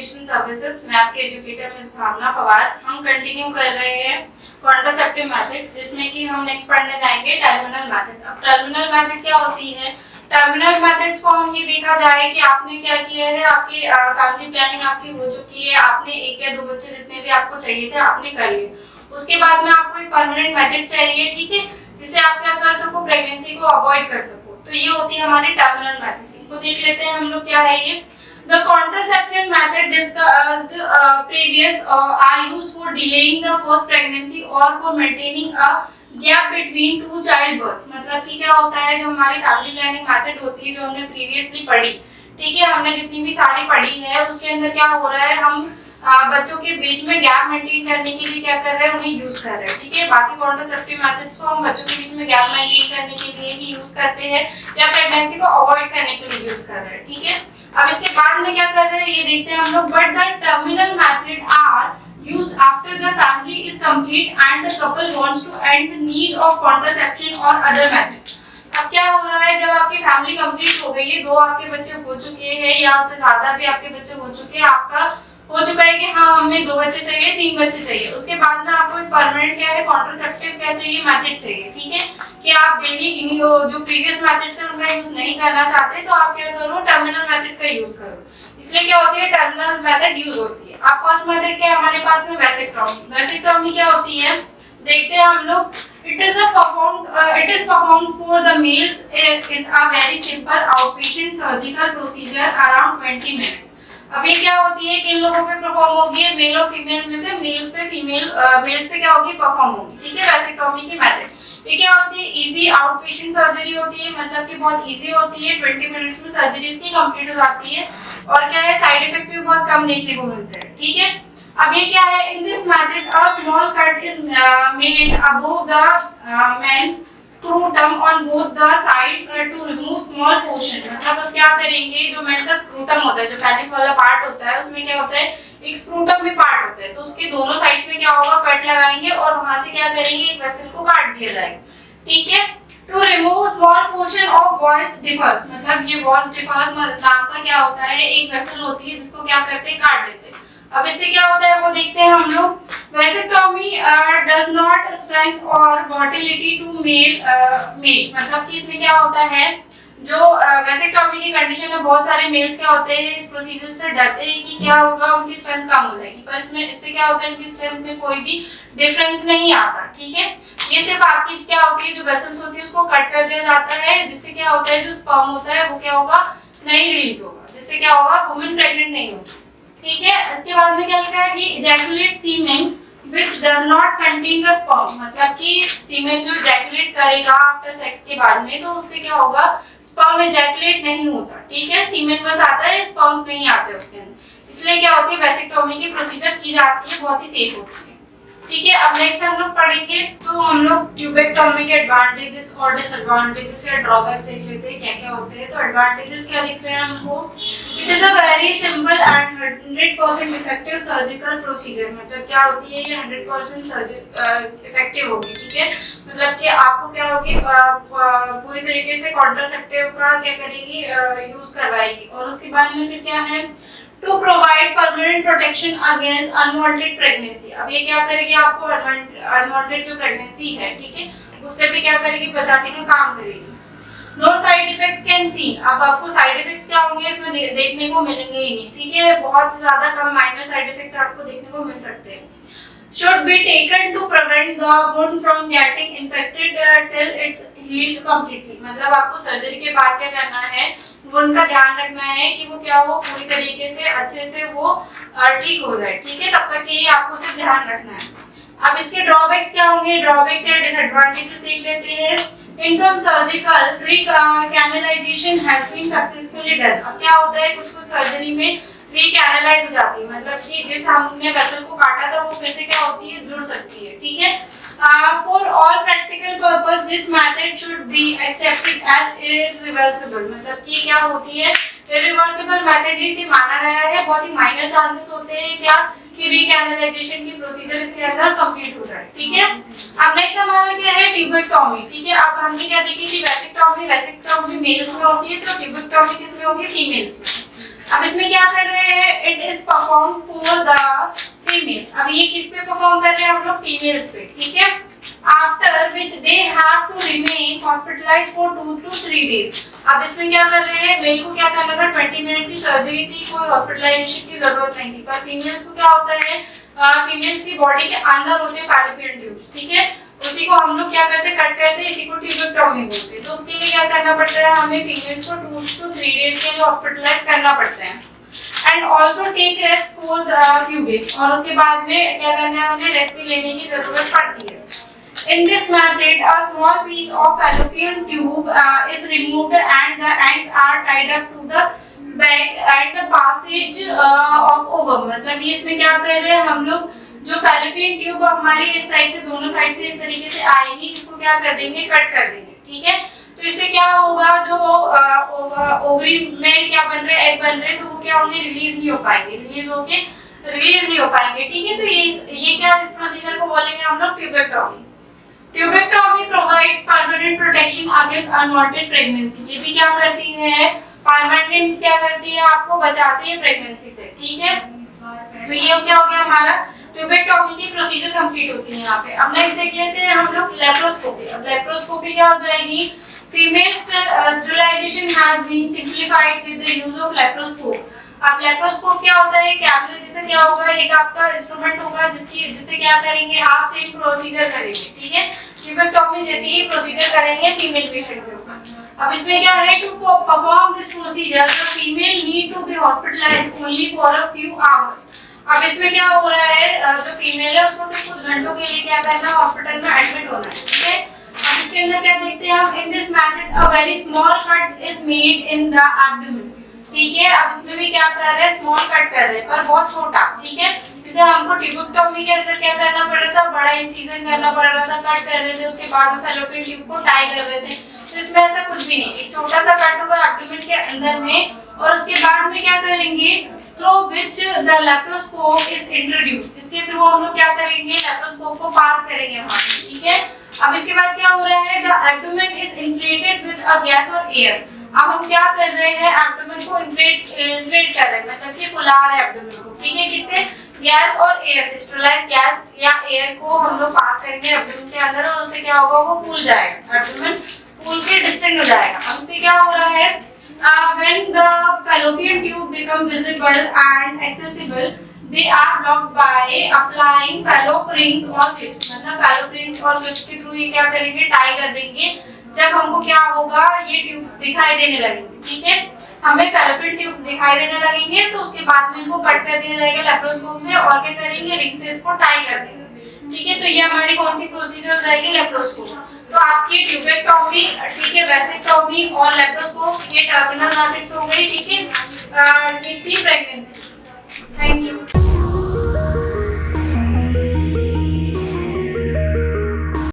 Nutrition services. मैं आपके educator miss भावना पवार। हम कंटिन्यू कर रहे हैं कॉन्ट्रासेप्टिव मेथड्स, जिसमें कि हम नेक्स्ट पढ़ने जाएंगे टर्मिनल मेथड। अब टर्मिनल मेथड क्या होती है? टर्मिनल मेथड्स को हम ये देखा जाए कि आपने क्या किया है, आपकी फैमिली प्लानिंग आपकी हो चुकी है, आपने एक या दो बच्चे जितने भी आपको चाहिए थे आपने कर लिए। उसके बाद में आपको एक परमानेंट मेथड चाहिए, ठीक है, जिससे आप क्या कर सको, प्रेगनेंसी को अवॉइड कर सको। तो ये होती है हमारी टर्मिनल मेथड। इनको देख लेते हैं हम लोग, क्या है ये। The contraception method discussed previous are used for delaying the first pregnancy or for maintaining a gap between two childbirths। मतलब कि क्या होता है, जो हमारी फैमिली प्लानिंग मेथड होती है जो हमने प्रीवियसली पढ़ी, ठीक है, हमने जितनी भी सारी पढ़ी है उसके अंदर क्या हो रहा है, हम बच्चों के बीच में गैप मेंटेन करने के लिए क्या कर रहे हैं, उन्हें यूज कर रहे हैं, ठीक है। बाकी कॉन्ट्रासेप्टिव मेथड्स को हम बच्चों के बीच में गैप मेंटेन करने के लिए ही यूज करते हैं या प्रेगनेंसी को अवॉइड करने के लिए यूज कर रहे हैं, ठीक है। अब इसके बाद में क्या कर रहे हैं ये देखते हैं हम लोग। But the terminal method are used after the family is complete and the couple wants to end the need of contraception or other methods। अब क्या हो रहा है, जब आपकी फैमिली कंप्लीट हो गई है, दो आपके बच्चे हो चुके हैं या उससे ज्यादा भी आपके बच्चे हो चुके हैं, आपका हो चुका है कि हाँ हमें दो बच्चे चाहिए, तीन बच्चे चाहिए, उसके बाद में आपको एक परमानेंट क्या है, कॉन्ट्रासेप्टिव क्या चाहिए, मेथड चाहिए, ठीक है, कि आप डेली जो प्रीवियस मेथड से उनका यूज नहीं करना चाहते तो आप क्या करो, टर्मिनल मेथड का यूज करो। इसलिए क्या होती है, टर्मिनल मेथड यूज होती है। अब फर्स्ट मेथड क्या है हमारे पास में, वैसेक्टोमी। वैसेक्टोमी क्या होती है देखते हैं हम लोग। It is performed for the males is a very simple outpatient surgical procedure around 20 minutes। अब ये क्या होती है, किन लोगों पे परफॉर्म होगी, मेल और फीमेल में से मेल्स पे क्या होगी, परफॉर्म होगी, ठीक है, वैसेक्टोमी की मेथड। ये क्या होती है, इजी आउटपेशेंट सर्जरी होती है, मतलब कि बहुत इजी होती है, 20 मिनट्स में सर्जरी इसकी कंप्लीट हो जाती है, और क्या है, साइड इफेक्ट्स भी बहुत कम देखने को मिलते हैं, ठीक है। अब ये क्या है, in this method a small cut is made above the men's scrotum on both the sides to remove small portion. मतलब अब क्या करेंगे, जो मेन का स्क्रूटम होता है, जो पेनिस वाला पार्ट होता है, उसमें क्या होता है, एक स्क्रूटम में पार्ट होता है, तो उसके दोनों साइड्स में क्या होगा, कट लगाएंगे और वहां से क्या करेंगे, एक वेसल को काट दिया जाएगा, ठीक है। To remove small portion of vas deferens. मतलब ये वॉइस डिफर्स नाम का क्या होता है, एक वेसल होती है जिसको क्या करते हैं, काट देते हैं। अब इससे क्या होता है वो देखते हैं हम लोग। वैसेक्टोमी डज नॉट स्ट्रेंथ और मोटिलिटी टू मेल। मतलब कि इसमें क्या होता है, जो वैसेक्टोमी की कंडीशन में बहुत सारे मेल्स क्या होते हैं, इस प्रोसीजर से डरते हैं कि क्या होगा, उनकी स्ट्रेंथ कम हो जाएगी, पर इससे क्या होता है, उनकी स्ट्रेंथ में कोई भी डिफरेंस नहीं आता, ठीक है। ये सिर्फ आपकी क्या होती है, जो वेसल्स होती है उसको कट कर दिया जाता है, जिससे क्या होता है, जो स्पर्म होता है वो क्या होगा, नहीं रिलीज होगा, जिससे क्या होगा, वुमेन प्रेग्नेंट नहीं होगी, ठीक है। इसके बाद में क्या लिखा है कि ejaculate semen which does not contain the sperm। मतलब कि सीमेन जो ejaculate करेगा आफ्टर सेक्स के बाद में, तो उससे क्या होगा, स्पर्म ejaculate नहीं होता, ठीक है, सीमेन बस आता है, स्पर्म्स नहीं आते उसके अंदर। इसलिए क्या होती है, वैसेक्टोमी की प्रोसीजर की जाती है, बहुत ही सेफ होती है, ठीक है। अब नेक्स्ट हम लोग पढ़ेंगे, तो हम लोग ट्यूबेक्टोमी के एडवांटेजेस और डिसएडवांटेजेस या ड्रॉबैक्स देख लेते हैं क्या क्या होते हैं। तो एडवांटेजेस क्या दिख रहे हैं हमको, it is a very simple and 100% effective surgical procedure. मतलब क्या होती है, ये 100% इफेक्टिव होगी, ठीक है। मतलब कि आपको क्या होगी, पूरी तरीके से कॉन्ट्रासेप्टिव का क्या करेगी, यूज करवाएगी। और उसके बाद में फिर क्या है, to provide permanent protection against unwanted pregnancy. अब ये क्या करेगी, आपको अनवांटेड जो प्रेगनेंसी है, ठीक है, उससे भी क्या करेगी, बचाने का काम करेगी। No side effects can see. अब आपको साइड इफेक्ट्स क्या होंगे इसमें देखने को मिलेंगे ही नहीं, ठीक है, बहुत ज्यादा कम माइनर साइड इफेक्ट्स आपको देखने को मिल सकते हैं। should be taken to prevent the wound from getting infected till it's healed completely। मतलब आपको सर्जरी के बाद क्या करना है, वुंड का ध्यान रखना है कि वो क्या हो, पूरी तरीके से अच्छे से वो ठीक हो जाए, ठीक है, तब तक ये आपको सिर्फ ध्यान रखना है। अब इसके ड्रॉबैक्स क्या होंगे, ड्रॉबैक्स या डिसएडवांटेजेस देख लेते हैं। In some surgical recanalization has been successfully done. अब क्या होता है, कुछ सर्जरी में रिकैनलाइज हो जाती है, मतलब कि जिस हमने वेसल को काटा था वो फिर से क्या होती है, जुड़ सकती है, ठीक है। For all practical purpose this method should be accepted as irreversible. मतलब कि क्या होती है, इरिवर्सिबल मेथड इसे माना गया है, बहुत ही माइनर चांसेस होते हैं क्या कि रिकैनलाइजेशन की प्रोसीजर इसके अंदर कंप्लीट हो जाए, ठीक है। अब नेक्स्ट हमारा क्या है, ट्यूबेक्टोमी, ठीक है। अब हमने क्या देखी थी, वैसेक्टोमी मेल्स में होती है, तो ट्यूबेक्टोमी किसमें होगी, फीमेल्स में। अब इसमें क्या कर रहे हैं, it is perform for the females. अब ये किस पे परफॉर्म कर रहे हैं हम लोग, फीमेल्स पे, ठीक है। After which they have to remain hospitalised for 2 to 3 days। अब इसमें क्या कर रहे हैं, मेल को क्या करना था, 20 मिनट की सर्जरी थी, कोई हॉस्पिटलाइजेशन की जरूरत नहीं थी। पर फीमेल्स को क्या होता है, फीमेल्स की बॉडी के अंदर होते हैं फैलोपियन ट्यूब्स, ठीक है। उसी को हम लोग क्या करते हैं, कट करते हैं, इसी को ट्यूबेक्टोमी बोलते हैं। तो उसके लिए क्या करना पड़ता है, हमें फीमेल्स को 2 to 3 days के लिए हॉस्पिटलाइज करना पड़ता है। And also take rest for few days, और उसके बाद में क्या करना है, हमें रेस्ट भी लेने की जरूरत पड़ती है। In this method, a small piece of fallopian tube is removed and the ends are tied up to the back at the passage of ovum। मतलब ये इसमें क्या कर रहे हैं हम लोग, जो फैलोपियन ट्यूब हमारी इस साइड से, दोनों साइड से इस तरीके से आएगी, इसको क्या कर देंगे, कट कर देंगे, ठीक है। तो इससे क्या होगा, जो ओवरी में क्या बन रहे हैं, एग बन रहे हैं, तो वो क्या होंगे, रिलीज नहीं हो पाएंगे, रिलीज नहीं हो पाएंगे, ठीक है। तो ये क्या, इस प्रोसीजर को बोलेंगे हम लोग tubectomy. Tubectomy provides permanent protection against unwanted pregnancy. ये भी क्या करती है, परमानेंट क्या करती है, आपको बचाती है प्रेगनेंसी से, ठीक है। तो ये क्या हो गया हमारा, ट्यूबेक्टोमी की प्रोसीजर कंप्लीट होती है यहाँ पे। अब नेक्स्ट देख लेते हैं हम लोग लेप्रोस्कोपी। अब लेप्रोस्कोपी क्या हो जाएगी, female sterilisation has been simplified with the use of laparoscope. अब लेप्रोस्कोप क्या होता है, कैपिलरी जैसे क्या होगा, एक आपका इंस्ट्रूमेंट होगा जिससे क्या करेंगे, आप सेम प्रोसीजर करेंगे, ठीक है। ट्यूबेक्टोमी जैसे ही प्रोसीजर करेंगे फीमेल पेशेंट के ऊपर। अब इसमें क्या है, to perform this procedure the female need to be hospitalised only for a few hours. अब इसमें क्या हो रहा है, जो फीमेल है उसको सिर्फ कुछ घंटों के लिए क्या करना है, हॉस्पिटल में एडमिट होना है, ठीक है। अब इसके अंदर क्या देखते हैं हम, इन this method a very small cut is made in the abdomen, ठीक है। अब इसमें भी क्या कर रहे हैं, स्मॉल कट कर रहे हैं, पर बहुत छोटा, ठीक है। जैसे हमको ट्यूबेक्टोमी के अंदर क्या करना पड़ रहा था, बड़ा इंसिजन करना पड़ रहा था, कट कर रहे थे, उसके बाद में फैलोपियन ट्यूब को टाई कर रहे थे। तो इसमें ऐसा कुछ भी नहीं, एक छोटा सा कट होगा एब्डोमेन के अंदर में, और उसके बाद में क्या करेंगे, through which the laparoscope is introduced. इसके थ्रू हम लोग क्या करेंगे, लेप्रोस्कोप को पास करेंगे वहां से, ठीक है। अब इसके बाद क्या हो रहा है, the abdomen is inflated with a gas और एयर। अब हम क्या कर रहे हैं, एब्डोमेन को इन्फ्लेट कर रहे हैं, मतलब कि फुला रहे हैं एब्डोमेन को, ठीक है। किससे, गैस और एयर से, स्टेरिलाइज गैस या एयर को हम लोग पास करेंगे एब्डोमेन के अंदर, और उससे क्या होगा, वो फूल जाएगा, एब्डोमेन फूल के डिस्टेंड हो जाएगा। अब इससे क्या हो रहा है, when the fallopian tube become visible and accessible, they are blocked by applying fallop rings or clips। मतलब fallop rings और clips के थ्रू ये क्या करेंगे, टाई कर देंगे। जब हमको क्या होगा, ये ट्यूब्स दिखाई देने लगेंगे, ठीक है। हमें फैलोपियन ट्यूब दिखाई देने लगेंगे, तो उसके बाद में इनको कट कर दिया जाएगा लेप्रोस्कोप से, और क्या करेंगे, रिंग से इसको टाई कर देंगे, ठीक है। तो ये हमारी कौन सी प्रोसीजर हो जाएगी, लेप्रोस्कोप। तो आपकी ट्यूबेक्टोमी, ठीक है, वेसिक्टोमी और लेप्रोस्कोप, ये टर्मिनल मेथड्स हो गई, ठीक है, किसी प्रेगनेंसी। Thank you.